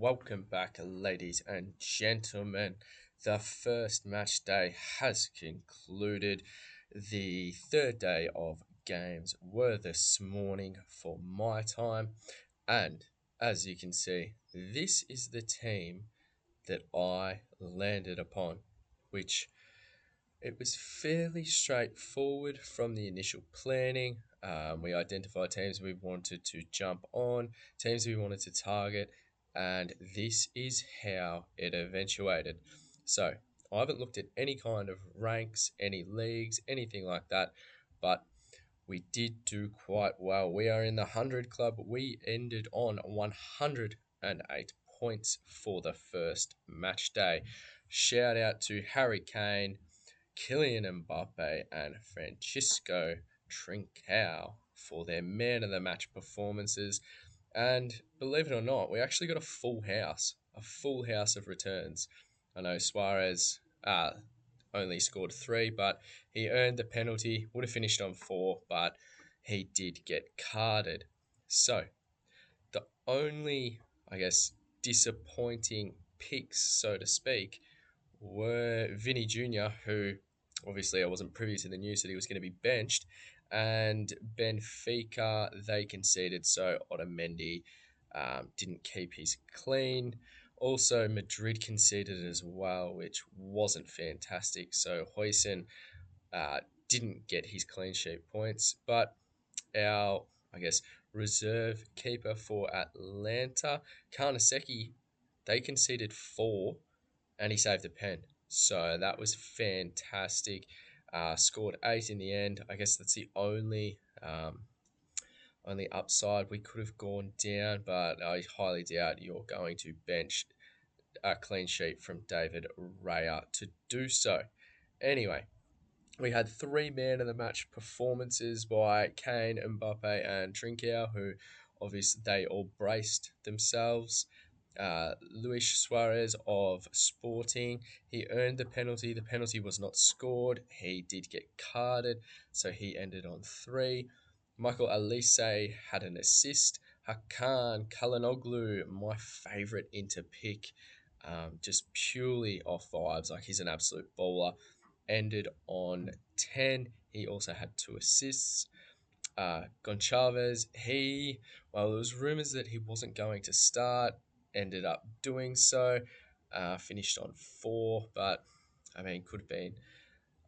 welcome back, ladies and gentlemen. The first match day has concluded. The third day of games were this morning for my time, and as you can see, this is the team that I landed upon, which it was fairly straightforward from the initial planning. We identified teams we wanted to jump on, teams we wanted to target, and this is how it eventuated. So, I haven't looked at any kind of ranks, any leagues, anything like that, but we did do quite well. We are in the 100 club. We ended on 108 points for the first match day. Shout out to Harry Kane, Kylian Mbappe, and Francisco Trincao for their man of the match performances. And believe it or not, we actually got a full house of returns. I know Suarez only scored 3, but he earned the penalty, would have finished on 4, but he did get carded. So the only, I guess, disappointing picks, so to speak, were Vinny Jr., who obviously I wasn't privy to the news that he was going to be benched, and Benfica, they conceded, so Otamendi didn't keep his clean. Also, Madrid conceded as well, which wasn't fantastic. So Huijsen uh, didn't get his clean sheet points, but our, I guess, reserve keeper for Atlanta, Karnaseki, they conceded 4 and he saved a pen. So that was fantastic. Scored 8 in the end. I guess that's the only upside. We could have gone down, but I highly doubt you're going to bench a clean sheet from David Raya to do so. Anyway, we had 3 man of the match performances by Kane, Mbappe, and Trincao, who obviously they all braced themselves. Luis Suarez of Sporting, he earned the penalty. The penalty was not scored. He did get carded, so he ended on 3. Michael Elise had an assist. Hakan Kalanoglu, my favourite Inter pick, just purely off vibes. Like, he's an absolute baller. Ended on 10. He also had 2 assists. Goncalves, well, there was rumours that he wasn't going to start, ended up doing so, finished on 4, but I mean, could have been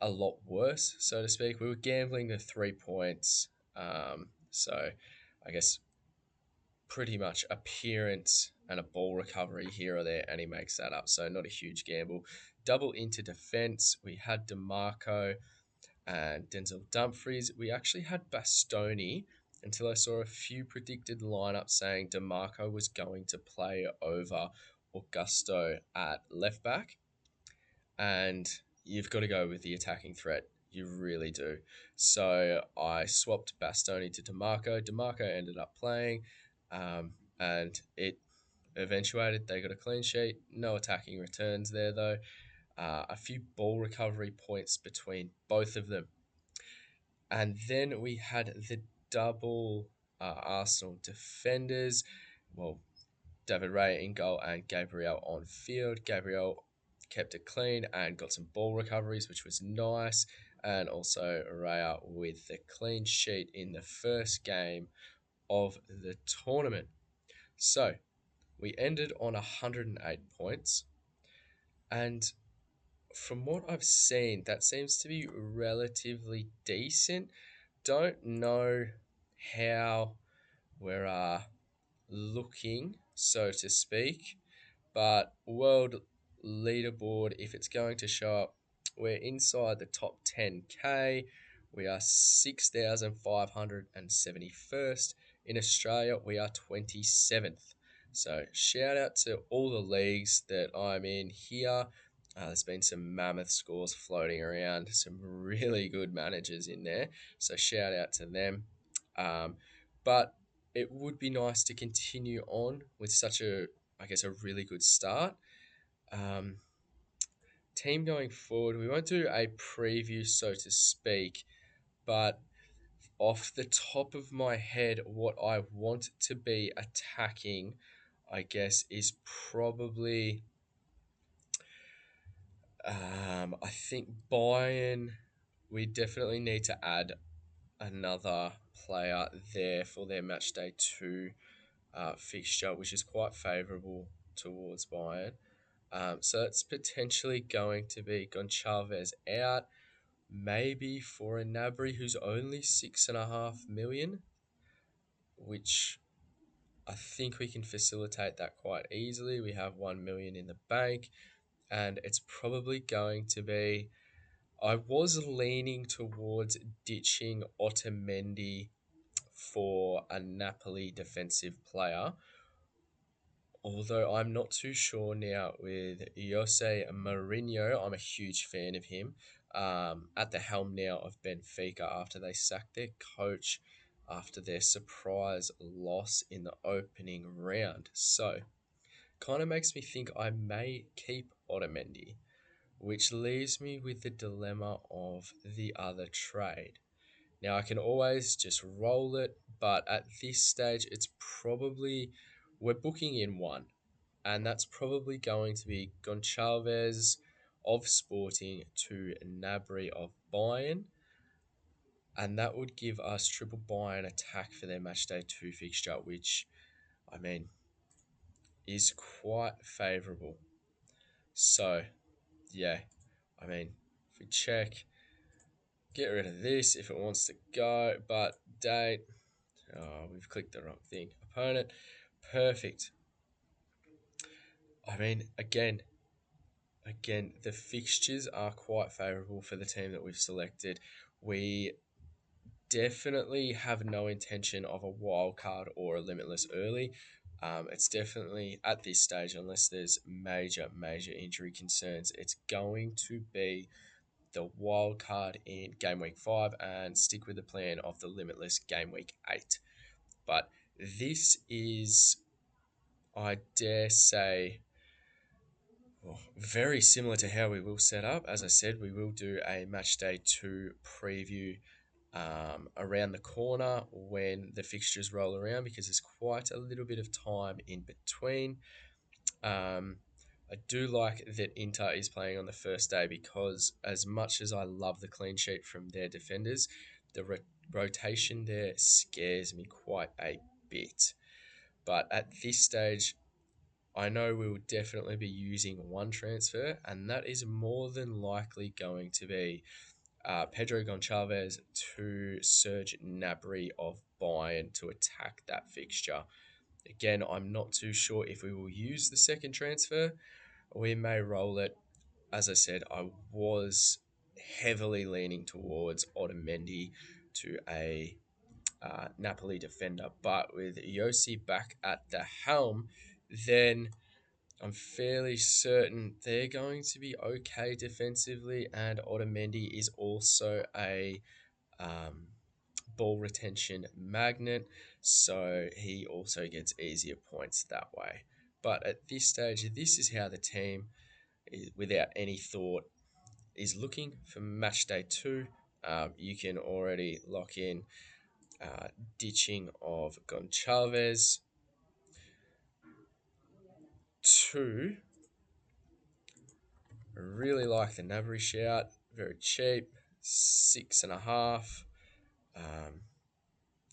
a lot worse, so to speak. We were gambling the 3 points, so I guess pretty much appearance and a ball recovery here or there, and he makes that up, so not a huge gamble. Double into defence, we had DeMarco and Denzel Dumfries. We actually had Bastoni until I saw a few predicted lineups saying DeMarco was going to play over Augusto at left back. And you've got to go with the attacking threat. You really do. So I swapped Bastoni to DeMarco. DeMarco ended up playing, and it eventuated. They got a clean sheet. No attacking returns there, though. A few ball recovery points between both of them. And then we had the double Arsenal defenders. Well, David Ray in goal and Gabriel on field. Gabriel kept it clean and got some ball recoveries, which was nice. And also Raya with the clean sheet in the first game of the tournament. So we ended on 108 points. And from what I've seen, that seems to be relatively decent. Don't know how we're looking, so to speak, but world leaderboard, if it's going to show up, we're inside the top 10k. We are 6,571st. In Australia, we are 27th. So shout out to all the leagues that I'm in here. There's been some mammoth scores floating around, some really good managers in there. So shout out to them. But it would be nice to continue on with such a, I guess, a really good start. Um, Team going forward, we won't do a preview, so to speak, but off the top of my head, what I want to be attacking, I guess, is probably, I think Bayern, we definitely need to add another player there for their match day two fixture, which is quite favourable towards Bayern. So it's potentially going to be Goncalves out, maybe for a Nabry who's only 6.5 million, which I think we can facilitate that quite easily. We have 1 million in the bank, and it's probably going to be. I was leaning towards ditching Otamendi for a Napoli defensive player, although I'm not too sure now with Jose Mourinho. I'm a huge fan of him. At the helm now of Benfica after they sacked their coach after their surprise loss in the opening round. So, kind of makes me think I may keep Otamendi, which leaves me with the dilemma of the other trade. Now, I can always just roll it, but at this stage, it's probably we're booking in one, and that's probably going to be Goncalves of Sporting to Nabry of Bayern, and that would give us triple Bayern attack for their matchday two fixture, which, I mean, is quite favourable. So, yeah, I mean, if we check, get rid of this if it wants to go, but date, oh, we've clicked the wrong thing. Opponent, perfect. I mean, again, the fixtures are quite favourable for the team that we've selected. We definitely have no intention of a wild card or a limitless early. It's definitely at this stage, unless there's major injury concerns, it's going to be the wild card in game week 5 and stick with the plan of the limitless game week 8. But this is, I dare say, well, very similar to how we will set up. As I said, we will do a match day 2 preview around the corner when the fixtures roll around, because there's quite a little bit of time in between. I do like that Inter is playing on the first day, because as much as I love the clean sheet from their defenders, the rotation there scares me quite a bit. But at this stage, I know we will definitely be using one transfer, and that is more than likely going to be Pedro Goncalves to Serge Gnabry of Bayern to attack that fixture. Again, I'm not too sure if we will use the second transfer. We may roll it. As I said, I was heavily leaning towards Otamendi to a Napoli defender, but with Yossi back at the helm, then I'm fairly certain they're going to be okay defensively, and Otamendi is also a um, ball retention magnet, so he also gets easier points that way. But at this stage, this is how the team, without any thought, is looking for match day 2. You can already lock in ditching of Goncalves to. I really like the Nabry shout. Very cheap, 6.5. Um,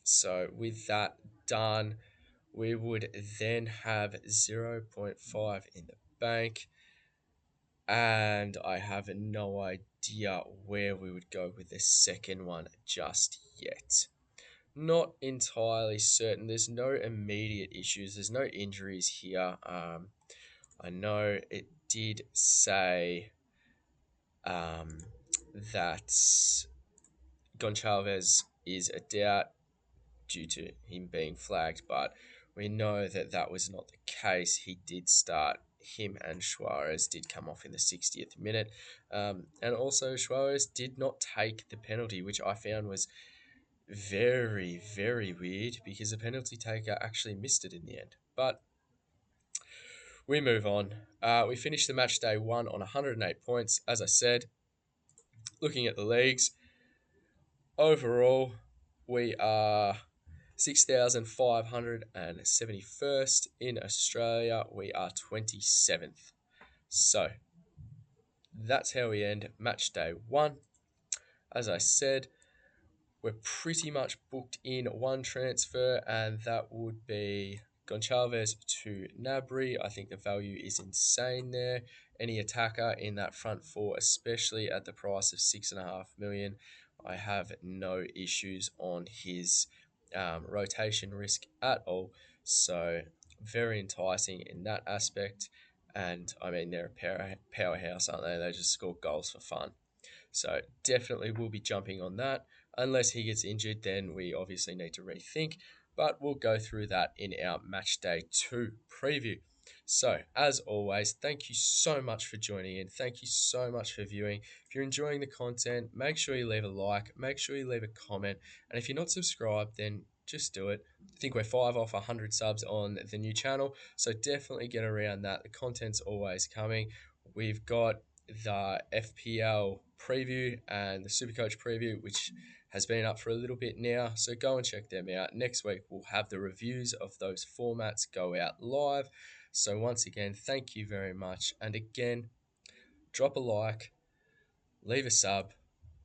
so with that done, we would then have 0.5 in the bank. And I have no idea where we would go with the second one just yet. Not entirely certain. There's no immediate issues. There's no injuries here. I know it did say um, that Goncalves is a doubt due to him being flagged, but we know that that was not the case. He did start. Him and Suarez did come off in the 60th minute. And also, Suarez did not take the penalty, which I found was very weird, because the penalty taker actually missed it in the end. But we move on. We finished the match day 1 on 108 points. As I said, looking at the leagues, overall, we are 6,571st in Australia. We are 27th. So that's how we end match day 1. As I said, we're pretty much booked in one transfer, and that would be Goncalves to Nabry. I think the value is insane there. Any attacker in that front four, especially at the price of $6.5 million, I have no issues on his rotation risk at all. So very enticing in that aspect. And I mean, they're a powerhouse, aren't they? They just score goals for fun. So definitely we'll be jumping on that. Unless he gets injured, then we obviously need to rethink. But we'll go through that in our match day 2 preview. So, as always, thank you so much for joining in. Thank you so much for viewing. If you're enjoying the content, make sure you leave a like, make sure you leave a comment. And if you're not subscribed, then just do it. I think we're 5 off 100 subs on the new channel. So definitely get around that. The content's always coming. We've got the FPL preview and the Supercoach preview, which has been up for a little bit now. So go and check them out. Next week, we'll have the reviews of those formats go out live. So once again, thank you very much. And again, drop a like, leave a sub,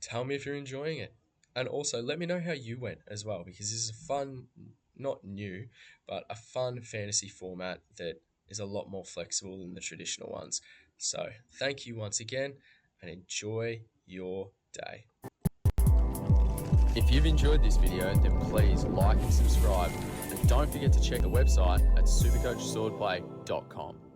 tell me if you're enjoying it. And also let me know how you went as well, because this is a fun, not new, but a fun fantasy format that is a lot more flexible than the traditional ones. So thank you once again and enjoy your day. If you've enjoyed this video, then please like and subscribe. And don't forget to check the website at supercoachswordplay.com.